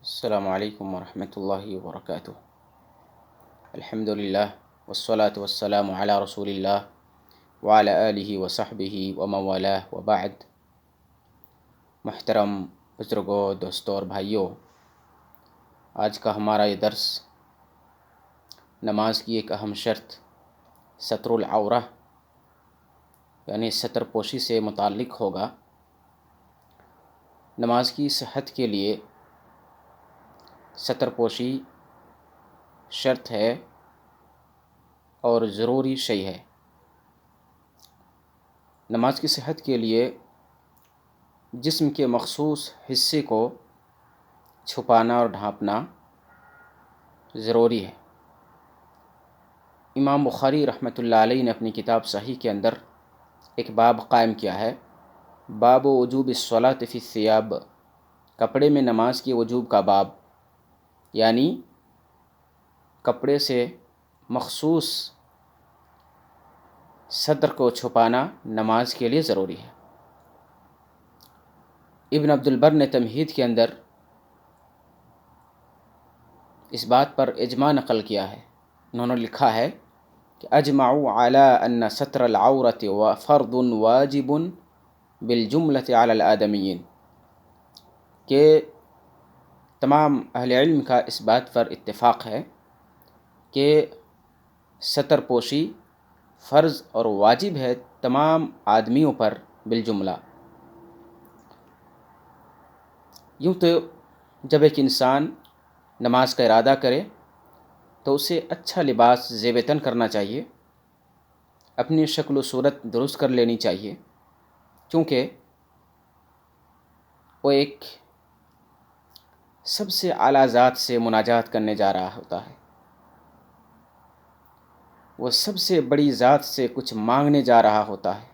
السلام علیکم ورحمۃ اللہ وبرکاتہ۔ الحمد للہ والصلاة والسلام علی رسول اللہ وعلی آلہ وصحبہ ومن والاه وبعد۔ محترم بزرگوں، دوستوں اور بھائیوں، آج کا ہمارا یہ درس نماز کی ایک اہم شرط ستر العورہ یعنی ستر پوشی سے متعلق ہوگا۔ نماز کی صحت کے لیے ستر پوشی شرط ہے اور ضروری شے ہے۔ نماز کی صحت کے لیے جسم کے مخصوص حصے کو چھپانا اور ڈھانپنا ضروری ہے۔ امام بخاری رحمۃ اللہ علیہ نے اپنی کتاب صحیح کے اندر ایک باب قائم کیا ہے، باب وجوب الصلاۃ فی الثیاب، کپڑے میں نماز کی وجوب کا باب، یعنی کپڑے سے مخصوص صدر کو چھپانا نماز کے لیے ضروری ہے۔ ابن عبد البر نے تمہید کے اندر اس بات پر اجماع نقل کیا ہے۔ انہوں نے لکھا ہے کہ اجمعوا علی ان ستر العورۃ فرض واجب بالجملۃ علی الآدمیین، کہ تمام اہل علم کا اس بات پر اتفاق ہے کہ ستر پوشی فرض اور واجب ہے تمام آدمیوں پر بالجملہ۔ یوں تو جب ایک انسان نماز کا ارادہ کرے تو اسے اچھا لباس زیب تن کرنا چاہیے، اپنی شکل و صورت درست کر لینی چاہیے، کیونکہ وہ ایک سب سے اعلیٰ ذات سے مناجات کرنے جا رہا ہوتا ہے، وہ سب سے بڑی ذات سے کچھ مانگنے جا رہا ہوتا ہے۔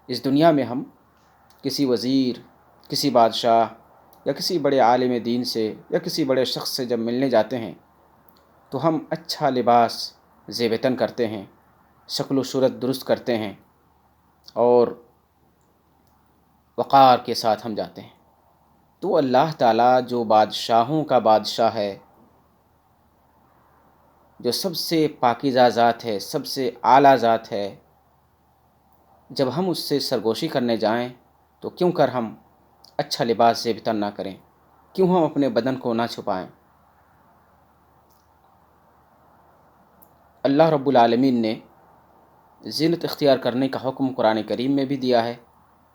اس دنیا میں ہم کسی وزیر، کسی بادشاہ یا کسی بڑے عالم دین سے یا کسی بڑے شخص سے جب ملنے جاتے ہیں تو ہم اچھا لباس زیب تن کرتے ہیں، شکل و صورت درست کرتے ہیں اور وقار کے ساتھ ہم جاتے ہیں۔ تو اللہ تعالیٰ جو بادشاہوں کا بادشاہ ہے، جو سب سے پاکیزہ ذات ہے، سب سے اعلیٰ ذات ہے، جب ہم اس سے سرگوشی کرنے جائیں تو کیوں کر ہم اچھا لباس زیب تن نہ کریں، کیوں ہم اپنے بدن کو نہ چھپائیں۔ اللہ رب العالمین نے زینت اختیار کرنے کا حکم قرآن کریم میں بھی دیا ہے۔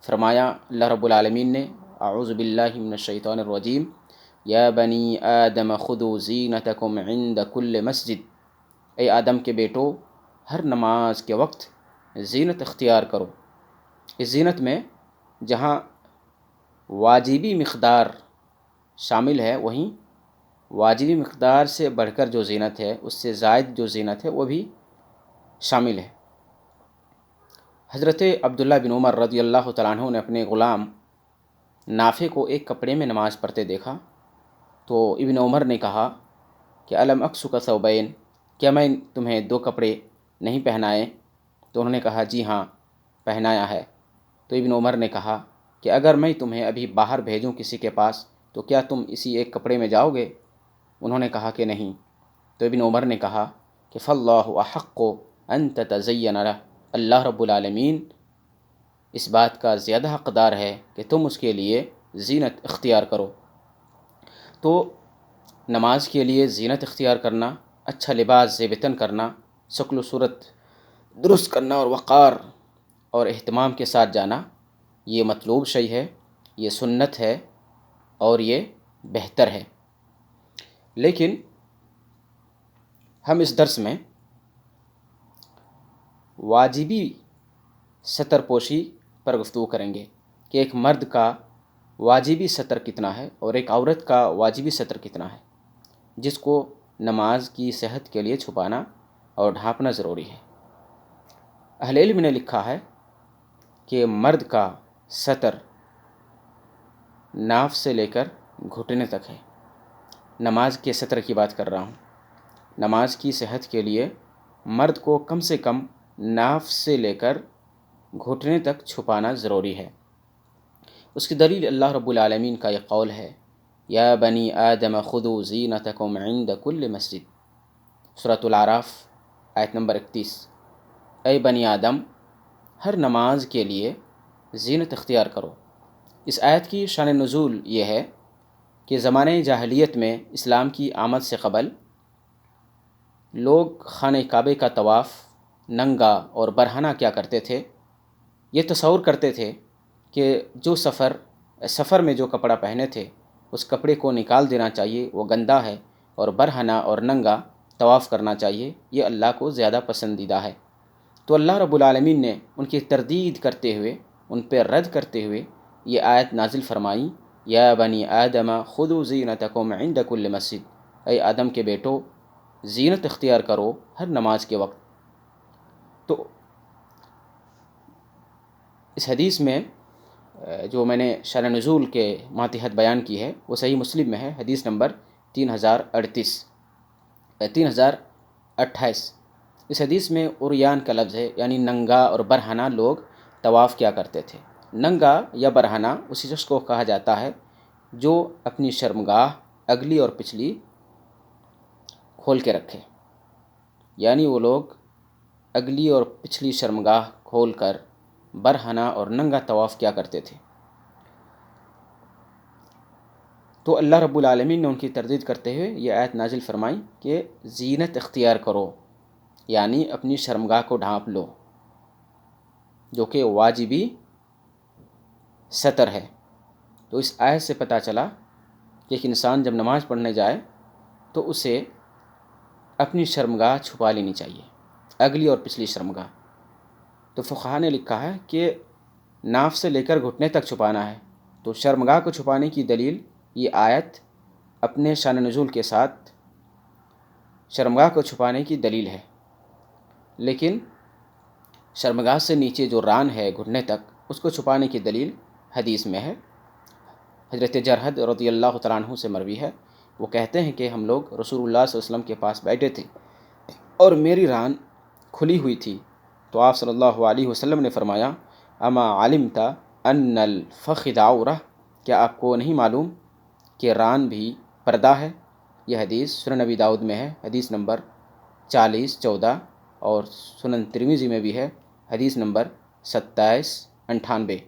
فرمایا اللہ رب العالمین نے، اعوذ باللہ من الشیطان الرجیم، یا بنی آدم خذوا زینتکم عند کل مسجد، اے آدم کے بیٹو ہر نماز کے وقت زینت اختیار کرو۔ اس زینت میں جہاں واجبی مقدار شامل ہے، وہیں واجبی مقدار سے بڑھ کر جو زینت ہے، اس سے زائد جو زینت ہے وہ بھی شامل ہے۔ حضرت عبداللہ بن عمر رضی اللہ تعالیٰ عنہ نے اپنے غلام نافع کو ایک کپڑے میں نماز پڑھتے دیکھا تو ابن عمر نے کہا کہ الم اکسک ثوبین، کیا میں تمہیں دو کپڑے نہیں پہنائے؟ تو انہوں نے کہا جی ہاں پہنایا ہے۔ تو ابن عمر نے کہا کہ اگر میں تمہیں ابھی باہر بھیجوں کسی کے پاس تو کیا تم اسی ایک کپڑے میں جاؤ گے؟ انہوں نے کہا کہ نہیں۔ تو ابن عمر نے کہا کہ فاللہ احق ان تتزین لہ، اللہ رب العالمین اس بات کا زیادہ حقدار ہے کہ تم اس کے لیے زینت اختیار کرو۔ تو نماز کے لیے زینت اختیار کرنا، اچھا لباس زیب تن کرنا، شکل و صورت درست کرنا اور وقار اور اہتمام کے ساتھ جانا، یہ مطلوب شے ہے، یہ سنت ہے اور یہ بہتر ہے۔ لیکن ہم اس درس میں واجبی ستر پوشی پر گفتگو کریں گے کہ ایک مرد کا واجبی ستر کتنا ہے اور ایک عورت کا واجبی ستر کتنا ہے، جس کو نماز کی صحت کے لیے چھپانا اور ڈھانپنا ضروری ہے۔ اہل علم نے لکھا ہے کہ مرد کا ستر ناف سے لے کر گھٹنے تک ہے۔ نماز کے ستر کی بات کر رہا ہوں۔ نماز کی صحت کے لیے مرد کو کم سے کم ناف سے لے کر گھٹنے تک چھپانا ضروری ہے۔ اس کی دلیل اللہ رب العالمین کا یہ قول ہے، یا بنی آدم خذوا زینتکم عند کل مسجد، سورۃ الاعراف آیت نمبر 31۔ اے بنی آدم، ہر نماز کے لیے زینت اختیار کرو۔ اس آیت کی شان نزول یہ ہے کہ زمانہ جاہلیت میں اسلام کی آمد سے قبل لوگ خانہ کعبے کا طواف ننگا اور برہنہ کیا کرتے تھے؟ یہ تصور کرتے تھے کہ جو سفر میں جو کپڑا پہنے تھے اس کپڑے کو نکال دینا چاہیے، وہ گندا ہے، اور برہنہ اور ننگا طواف کرنا چاہیے، یہ اللہ کو زیادہ پسندیدہ ہے۔ تو اللہ رب العالمین نے ان کی تردید کرتے ہوئے، ان پہ رد کرتے ہوئے یہ آیت نازل فرمائی، یا بنی آدم خذوا زینتکم عند کل مسجد، اے آدم کے بیٹو زینت اختیار کرو ہر نماز کے وقت۔ تو اس حدیث میں جو میں نے شان نزول کے ماتحت بیان کی ہے وہ صحیح مسلم میں ہے، حدیث نمبر 3028۔ اس حدیث میں عریان کا لفظ ہے، یعنی ننگا اور برہنہ لوگ طواف کیا کرتے تھے۔ ننگا یا برہنہ اسی شخص کو کہا جاتا ہے جو اپنی شرمگاہ اگلی اور پچھلی کھول کے رکھے، یعنی وہ لوگ اگلی اور پچھلی شرمگاہ کھول کر برہنہ اور ننگا طواف کیا کرتے تھے۔ تو اللہ رب العالمین نے ان کی تردید کرتے ہوئے یہ آیت نازل فرمائی کہ زینت اختیار کرو، یعنی اپنی شرمگاہ کو ڈھانپ لو، جو کہ واجبی ستر ہے۔ تو اس آیت سے پتہ چلا کہ ایک انسان جب نماز پڑھنے جائے تو اسے اپنی شرمگاہ چھپا لینی چاہیے، اگلی اور پچھلی شرمگاہ۔ تو فقہا نے لکھا ہے کہ ناف سے لے کر گھٹنے تک چھپانا ہے۔ تو شرمگاہ کو چھپانے کی دلیل یہ آیت اپنے شان نزول کے ساتھ شرمگاہ کو چھپانے کی دلیل ہے، لیکن شرمگاہ سے نیچے جو ران ہے گھٹنے تک، اس کو چھپانے کی دلیل حدیث میں ہے۔ حضرت جرحد رضی اللہ تعالیٰ عنہ سے مروی ہے، وہ کہتے ہیں کہ ہم لوگ رسول اللہ صلی اللہ علیہ وسلم کے پاس بیٹھے تھے اور میری ران کھلی ہوئی تھی، تو آپ صلی اللہ علیہ وسلم نے فرمایا، اما علمت ان الفخذ عورہ، کیا آپ کو نہیں معلوم کہ ران بھی پردہ ہے؟ یہ حدیث سنن نبی داؤد میں ہے، حدیث نمبر 4014، اور سنن ترمذی میں بھی ہے، حدیث نمبر 2798۔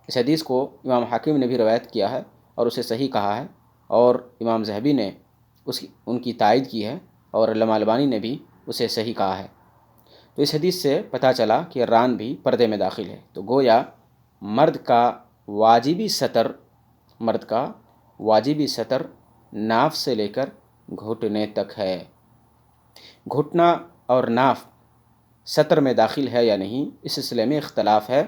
اس حدیث کو امام حاکم نے بھی روایت کیا ہے اور اسے صحیح کہا ہے، اور امام ذہبی نے ان کی تائید کی ہے، اور علامہ البانی نے بھی اسے صحیح کہا ہے۔ تو اس حدیث سے پتہ چلا کہ ران بھی پردے میں داخل ہے۔ تو گویا مرد کا واجبی ستر ناف سے لے کر گھٹنے تک ہے۔ گھٹنا اور ناف ستر میں داخل ہے یا نہیں، اس سلسلے میں اختلاف ہے،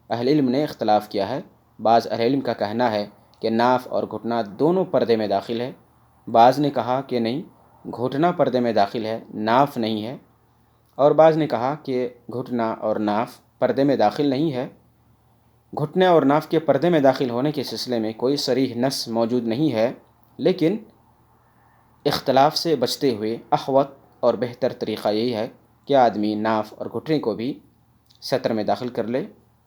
اہل علم نے اختلاف کیا ہے۔ بعض اہل علم کا کہنا ہے کہ ناف اور گھٹنا دونوں پردے میں داخل ہے، بعض نے کہا کہ نہیں، گھٹنا پردے میں داخل ہے، ناف نہیں ہے، اور بعض نے کہا کہ گھٹنا اور ناف پردے میں داخل نہیں ہے۔ گھٹنے اور ناف کے پردے میں داخل ہونے کے سلسلے میں کوئی صریح نص موجود نہیں ہے، لیکن اختلاف سے بچتے ہوئے احوط اور بہتر طریقہ یہی ہے کہ آدمی ناف اور گھٹنے کو بھی ستر میں داخل کر لے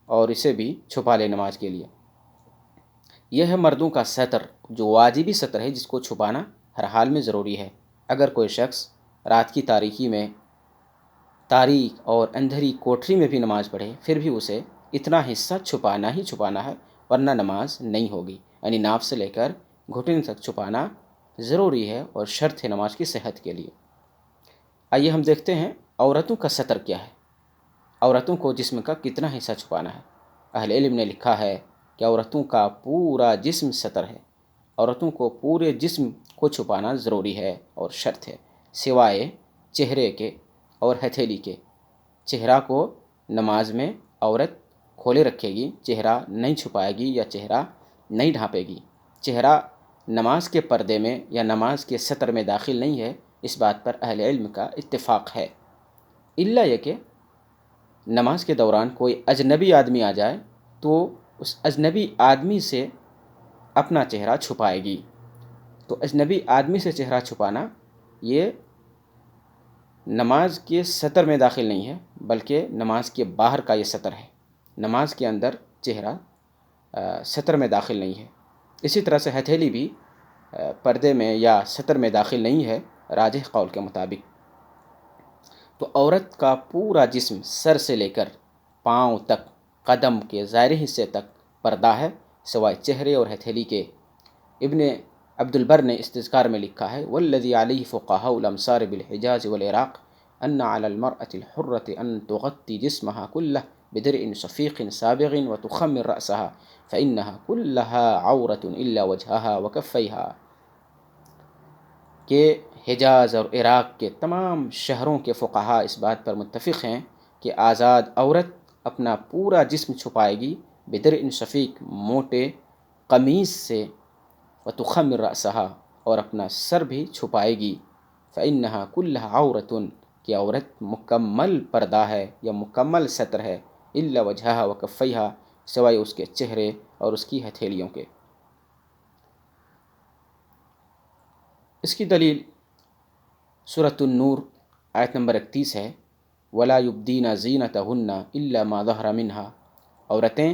اور اسے بھی چھپا لے نماز کے لیے۔ یہ ہے مردوں کا ستر، جو واجبی ستر ہے، جس کو چھپانا ہر حال میں ضروری ہے۔ اگر کوئی شخص رات کی تاریکی میں تاریک اور اندھیری کوٹری میں بھی نماز پڑھے، پھر بھی اسے اتنا حصہ چھپانا ہی چھپانا ہے، ورنہ نماز نہیں ہوگی۔ یعنی ناف سے لے کر گھٹنے تک چھپانا ضروری ہے اور شرط ہے نماز کی صحت کے لیے۔ آئیے ہم دیکھتے ہیں عورتوں کا ستر کیا ہے، عورتوں کو جسم کا کتنا حصہ چھپانا ہے۔ اہل علم نے لکھا ہے کہ عورتوں کا پورا جسم ستر ہے، عورتوں کو پورے جسم کو چھپانا ضروری ہے اور شرط ہے، سوائے چہرے کے اور ہتھیلی کے۔ چہرہ کو نماز میں عورت کھولے رکھے گی، چہرہ نہیں چھپائے گی یا چہرہ نہیں ڈھانپے گی۔ چہرہ نماز کے پردے میں یا نماز کے ستر میں داخل نہیں ہے، اس بات پر اہل علم کا اتفاق ہے، الا یہ کہ نماز کے دوران کوئی اجنبی آدمی آ جائے تو اس اجنبی آدمی سے اپنا چہرہ چھپائے گی۔ تو اجنبی آدمی سے چہرہ چھپانا یہ نماز کے ستر میں داخل نہیں ہے، بلکہ نماز کے باہر کا یہ ستر ہے، نماز کے اندر چہرہ ستر میں داخل نہیں ہے۔ اسی طرح سے ہتھیلی بھی پردے میں یا ستر میں داخل نہیں ہے راجح قول کے مطابق۔ تو عورت کا پورا جسم سر سے لے کر پاؤں تک، قدم کے ظاہری حصے تک پردہ ہے سوائے چہرے اور ہتھیلی کے۔ ابن عبد البر نے استذکار میں لکھا ہے والذی علیہ فقہاء الامصار بالحجاز والعراق ان علی المرأة الحرة ان تغطی جسمها كله بدرع صفیق سابغ وتخمر رأسها فإنها كلها عورة الا وجهها وكفيها، کہ حجاز اور عراق کے تمام شہروں کے فقہاء اس بات پر متفق ہیں کہ آزاد عورت اپنا پورا جسم چھپائے گی بدرع صفیق، موٹے قمیص سے، وتخمر رأسها، اور اپنا سر بھی چھپائے گی، فإنها كلها عورة، کہ عورت مکمل پردہ ہے یا مکمل ستر ہے، الا وجهها وكفيها، سوائے اس کے چہرے اور اس کی ہتھیلیوں کے۔ اس کی دلیل سورۃ النور آیت نمبر 31 ہے وَلَا يُبْدِينَ زِينَتَهُنَّ إِلَّا مَا ظَهَرَ مِنْهَا، عورتیں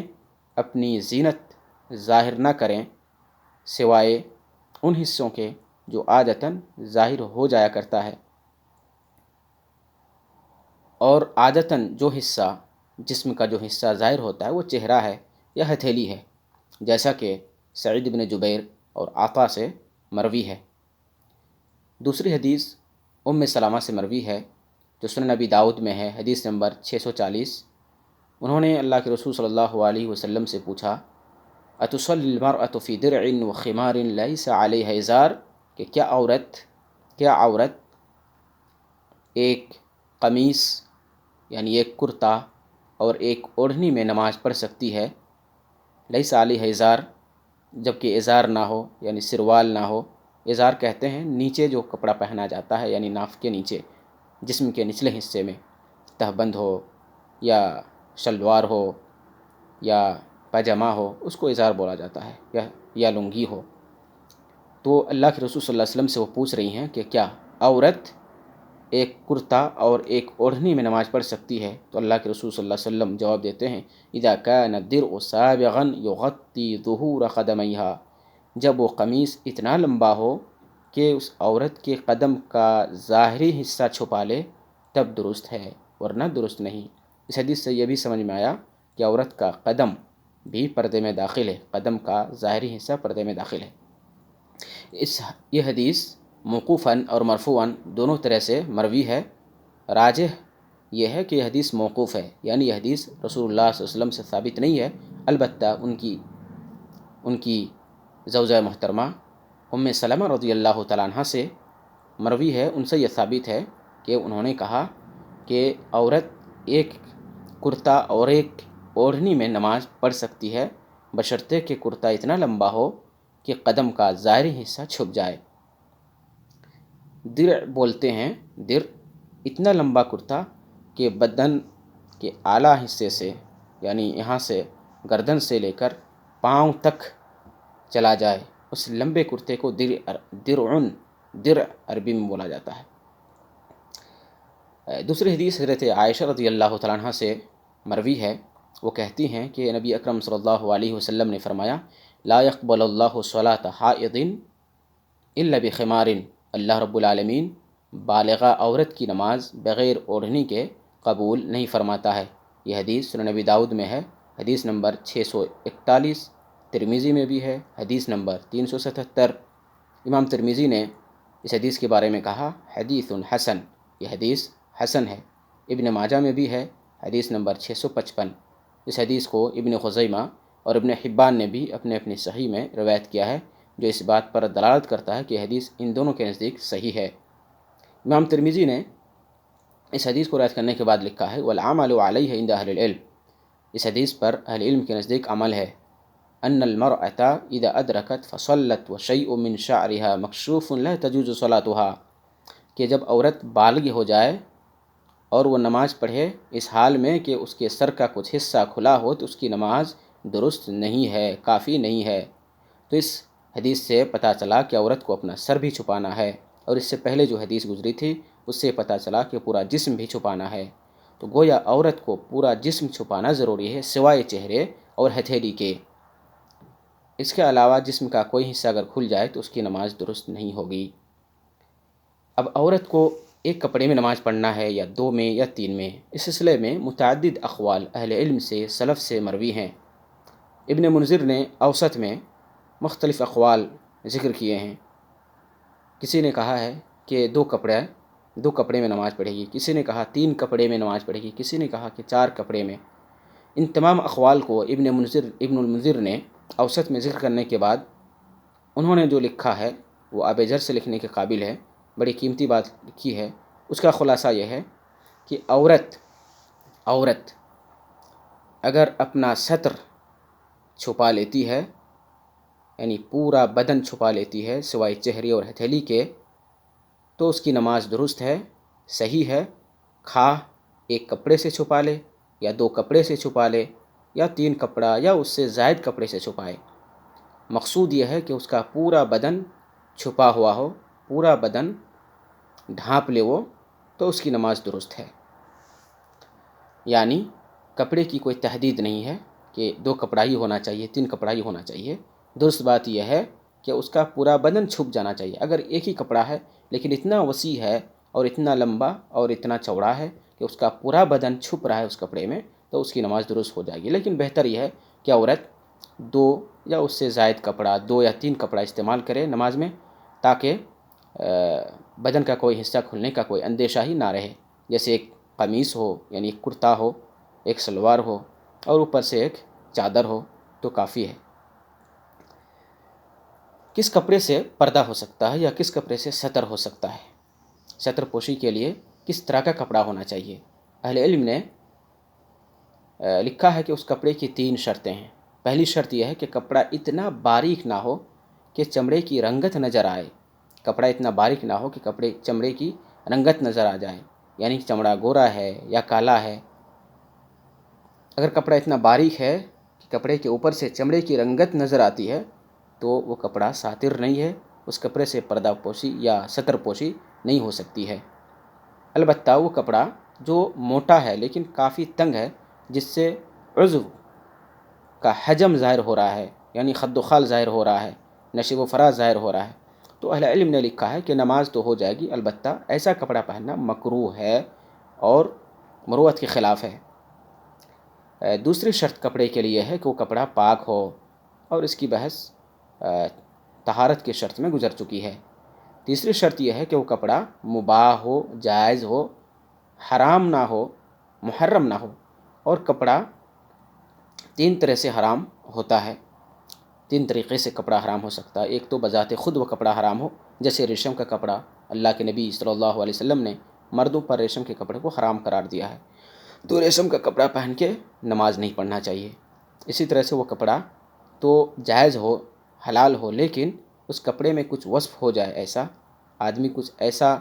اپنی زینت ظاہر نہ کریں سوائے ان حصوں کے جو عادتاً ظاہر ہو جایا کرتا ہے، اور عادتاً جو حصہ، جسم کا جو حصہ ظاہر ہوتا ہے وہ چہرہ ہے یا ہتھیلی ہے، جیسا کہ سعید بن جبیر اور عطا سے مروی ہے۔ دوسری حدیث ام سلمہ سے مروی ہے جو سنن نبی داؤد میں ہے، حدیث نمبر 640۔ انہوں نے اللہ کے رسول صلی اللہ علیہ وسلم سے پوچھا اتصلی المرأة فی درع وخمار لیس علیہ ازار، کہ کیا عورت ایک قمیص یعنی ایک کرتا اور ایک اوڑھنی میں نماز پڑھ سکتی ہے، لیس علیہ ازار، جبکہ ازار نہ ہو یعنی سروال نہ ہو۔ ازار کہتے ہیں نیچے جو کپڑا پہنا جاتا ہے، یعنی ناف کے نیچے، جسم کے نچلے حصے میں تہبند ہو یا شلوار ہو یا پاجامہ ہو، اس کو ازار بولا جاتا ہے، یا لنگی ہو۔ تو اللہ کے رسول صلی اللہ علیہ وسلم سے وہ پوچھ رہی ہیں کہ کیا عورت ایک کرتا اور ایک اوڑھنی میں نماز پڑھ سکتی ہے؟ تو اللہ کے رسول صلی اللہ علیہ وسلم جواب دیتے ہیں اذا كان الدرع سابغا يغطي ظهور قدميها، جب وہ قمیص اتنا لمبا ہو کہ اس عورت کے قدم کا ظاہری حصہ چھپا لے تب درست ہے، ورنہ درست نہیں۔ اس حدیث سے یہ بھی سمجھ میں آیا کہ عورت کا قدم بھی پردے میں داخل ہے، قدم کا ظاہری حصہ پردے میں داخل ہے۔ یہ حدیث موقوفاً اور مرفوعاً دونوں طرح سے مروی ہے۔ راجح یہ ہے کہ یہ حدیث موقوف ہے، یعنی یہ حدیث رسول اللہ صلی اللہ علیہ وسلم سے ثابت نہیں ہے، البتہ ان کی زوجہ محترمہ ام سلمہ رضی اللہ تعالیٰ عنہ سے مروی ہے، ان سے یہ ثابت ہے کہ انہوں نے کہا کہ عورت ایک کرتا اور ایک اوڑھنی میں نماز پڑھ سکتی ہے بشرطے کہ کرتا اتنا لمبا ہو کہ قدم کا ظاہری حصہ چھپ جائے۔ درع بولتے ہیں، درع اتنا لمبا کرتا کہ بدن کے اعلیٰ حصے سے، یعنی یہاں سے گردن سے لے کر پاؤں تک چلا جائے، اس لمبے کرتے کو درع عربی میں بولا جاتا ہے۔ دوسری حدیث حضرت عائشہ رضی اللہ تعالیٰ عنہ سے مروی ہے، وہ کہتی ہیں کہ نبی اکرم صلی اللہ علیہ وسلم نے فرمایا لا يقبل اللہ صلاۃ حائض الا بخمار، اللہ رب العالمین بالغہ عورت کی نماز بغیر اوڑھنی کے قبول نہیں فرماتا ہے۔ یہ حدیث سنن نبی داؤد میں ہے، حدیث نمبر 641، ترمذی میں بھی ہے، حدیث نمبر 377۔ امام ترمذی نے اس حدیث کے بارے میں کہا حدیث حسن، یہ حدیث حسن ہے۔ ابن ماجہ میں بھی ہے، حدیث نمبر 655۔ اس حدیث کو ابن خزیمہ اور ابن حبان نے بھی اپنے صحیح میں روایت کیا ہے، جو اس بات پر دلالت کرتا ہے کہ حدیث ان دونوں کے نزدیک صحیح ہے۔ امام ترمذی نے اس حدیث کو روایت کرنے کے بعد لکھا ہے والعمل علیہ عند اہل العلم، اس حدیث پر اہل علم کے نزدیک عمل ہے، ان المرأة اذا ادرکت فصلت وشیء من شعرها مکشوف لا تجوز صلاتها، کہ جب عورت بالغ ہو جائے اور وہ نماز پڑھے اس حال میں کہ اس کے سر کا کچھ حصہ کھلا ہو تو اس کی نماز درست نہیں ہے، کافی نہیں ہے۔ تو اس حدیث سے پتہ چلا کہ عورت کو اپنا سر بھی چھپانا ہے، اور اس سے پہلے جو حدیث گزری تھی اس سے پتہ چلا کہ پورا جسم بھی چھپانا ہے۔ تو گویا عورت کو پورا جسم چھپانا ضروری ہے سوائے چہرے اور ہتھیلی کے۔ اس کے علاوہ جسم کا کوئی حصہ اگر کھل جائے تو اس کی نماز درست نہیں ہوگی۔ اب عورت کو ایک کپڑے میں نماز پڑھنا ہے یا 2 میں یا 3 میں، اس سلسلے میں متعدد اقوال اہل علم سے سلف سے مروی ہیں۔ ابن منذر نے اوسط میں مختلف اقوال ذکر کیے ہیں۔ کسی نے کہا ہے کہ 2 کپڑے میں نماز پڑھے گی، کسی نے کہا 3 کپڑے میں نماز پڑھے گی، کسی نے کہا کہ 4 کپڑے میں۔ ان تمام اقوال کو ابن المنذر نے اوسط میں ذکر کرنے کے بعد انہوں نے جو لکھا ہے وہ آب جر سے لکھنے کے قابل ہے، بڑی قیمتی بات لکھی ہے۔ اس کا خلاصہ یہ ہے کہ عورت اگر اپنا سطر چھپا لیتی ہے، یعنی پورا بدن چھپا لیتی ہے سوائے چہرے اور ہتھیلی کے، تو اس کی نماز درست ہے، صحیح ہے، خواہ ایک کپڑے سے چھپا لے یا 2 کپڑے سے چھپا لے یا 3 کپڑا یا اس سے زائد کپڑے سے چھپائے۔ مقصود یہ ہے کہ اس کا پورا بدن چھپا ہوا ہو، پورا بدن ڈھانپ لے وہ، تو اس کی نماز درست ہے۔ یعنی کپڑے کی کوئی تحدید نہیں ہے کہ 2 کپڑا ہی ہونا چاہیے، 3 کپڑا ہی ہونا چاہیے۔ درست بات یہ ہے کہ اس کا پورا بدن چھپ جانا چاہیے۔ اگر ایک ہی کپڑا ہے لیکن اتنا وسیع ہے اور اتنا لمبا اور اتنا چوڑا ہے کہ اس کا پورا بدن چھپ رہا ہے اس کپڑے میں، تو اس کی نماز درست ہو جائے گی۔ لیکن بہتر یہ ہے کہ عورت 2 یا اس سے زائد کپڑا، 2 یا 3 کپڑا استعمال کرے نماز میں، تاکہ بدن کا کوئی حصہ کھلنے کا کوئی اندیشہ ہی نہ رہے۔ جیسے ایک قمیص ہو، یعنی ایک کرتا ہو، ایک سلوار ہو اور اوپر سے ایک چادر ہو تو کافی ہے۔ کس کپڑے سے پردہ ہو سکتا ہے یا کس کپڑے سے ستر ہو سکتا ہے؟ ستر پوشی کے لیے کس طرح کا کپڑا ہونا چاہیے؟ اہل علم نے لکھا ہے کہ اس کپڑے کی 3 شرطیں ہیں۔ پہلی شرط یہ ہے کہ کپڑا اتنا باریک نہ ہو کہ چمڑے کی رنگت نظر آئے۔ کپڑا اتنا باریک نہ ہو کہ چمڑے کی رنگت نظر آ جائے، یعنی چمڑا گورا ہے یا کالا ہے۔ اگر کپڑا اتنا باریک ہے کہ کپڑے کے اوپر سے چمڑے کی رنگت نظر آتی ہے تو وہ کپڑا ساتر نہیں ہے، اس کپڑے سے پردہ پوشی یا ستر پوشی نہیں ہو سکتی ہے۔ البتہ وہ کپڑا جو موٹا ہے لیکن کافی تنگ ہے، جس سے عضو کا حجم ظاہر ہو رہا ہے، یعنی خد و خال ظاہر ہو رہا ہے، نشیب و فراز ظاہر ہو رہا ہے، تو اہل علم نے لکھا ہے کہ نماز تو ہو جائے گی، البتہ ایسا کپڑا پہننا مکروہ ہے اور مروت کے خلاف ہے۔ دوسری شرط کپڑے کے لیے ہے کہ وہ کپڑا پاک ہو، اور اس کی بحث طہارت کی شرط میں گزر چکی ہے۔ تیسری شرط یہ ہے کہ وہ کپڑا مباح ہو، جائز ہو، حرام نہ ہو، محرم نہ ہو۔ اور کپڑا 3 طرح سے حرام ہوتا ہے، 3 طریقے سے کپڑا حرام ہو سکتا ہے۔ ایک تو بذات خود وہ کپڑا حرام ہو، جیسے ریشم کا کپڑا، اللہ کے نبی صلی اللہ علیہ وسلم نے مردوں پر ریشم کے کپڑے کو حرام قرار دیا ہے، تو ریشم کا کپڑا پہن کے نماز نہیں پڑھنا چاہیے۔ اسی طرح سے وہ کپڑا تو جائز ہو، حلال ہو، لیکن اس کپڑے میں کچھ وصف ہو جائے، ایسا آدمی کچھ ایسا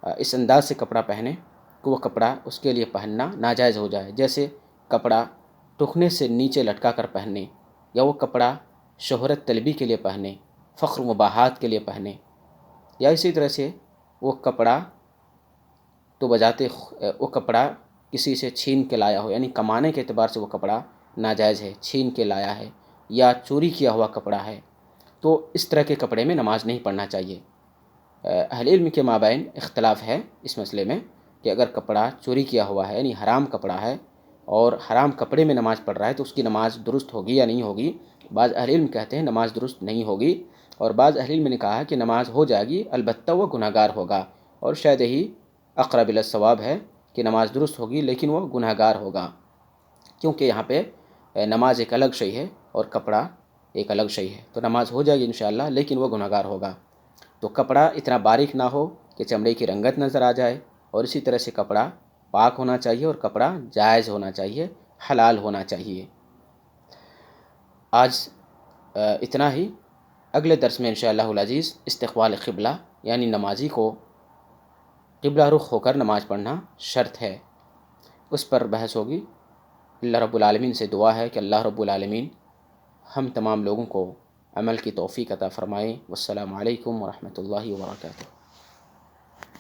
اس انداز سے کپڑا پہنے کہ وہ کپڑا اس کے لیے پہننا ناجائز ہو جائے، جیسے کپڑا ٹخنے سے نیچے لٹکا کر پہننے، یا وہ کپڑا شہرت طلبی کے لیے پہنے، فخر و مباحات کے لیے پہنے، یا اسی طرح سے وہ کپڑا تو وہ کپڑا کسی سے چھین کے لایا ہو، یعنی کمانے کے اعتبار سے وہ کپڑا ناجائز ہے، چھین کے لایا ہے یا چوری کیا ہوا کپڑا ہے، تو اس طرح کے کپڑے میں نماز نہیں پڑھنا چاہیے۔ اہل علم کے مابین اختلاف ہے اس مسئلے میں کہ اگر کپڑا چوری کیا ہوا ہے، یعنی حرام کپڑا ہے، اور حرام کپڑے میں نماز پڑھ رہا ہے، تو اس کی نماز درست ہوگی یا نہیں ہوگی۔ بعض اہل علم کہتے ہیں نماز درست نہیں ہوگی، اور بعض اہل علم نے کہا کہ نماز ہو جائے گی، البتہ وہ گناہگار ہوگا، اور شاید یہی اقرب الی الصواب ہے کہ نماز درست ہوگی لیکن وہ گناہگار ہوگا، کیونکہ یہاں پہ نماز ایک الگ شے ہے اور کپڑا ایک الگ شے ہے۔ تو نماز ہو جائے گی انشاءاللہ، لیکن وہ گناہگار ہوگا۔ تو کپڑا اتنا باریک نہ ہو کہ چمڑے کی رنگت نظر آ جائے، اور اسی طرح سے کپڑا پاک ہونا چاہیے اور کپڑا جائز ہونا چاہیے، حلال ہونا چاہیے۔ آج اتنا ہی۔ اگلے درس میں انشاءاللہ العزیز استقبال قبلہ، یعنی نمازی کو قبلہ رخ ہو کر نماز پڑھنا شرط ہے، اس پر بحث ہوگی۔ اللہ رب العالمین سے دعا ہے کہ اللہ رب العالمین ہم تمام لوگوں کو عمل کی توفیق عطا فرمائے۔ والسلام علیکم ورحمۃ اللہ وبرکاتہ۔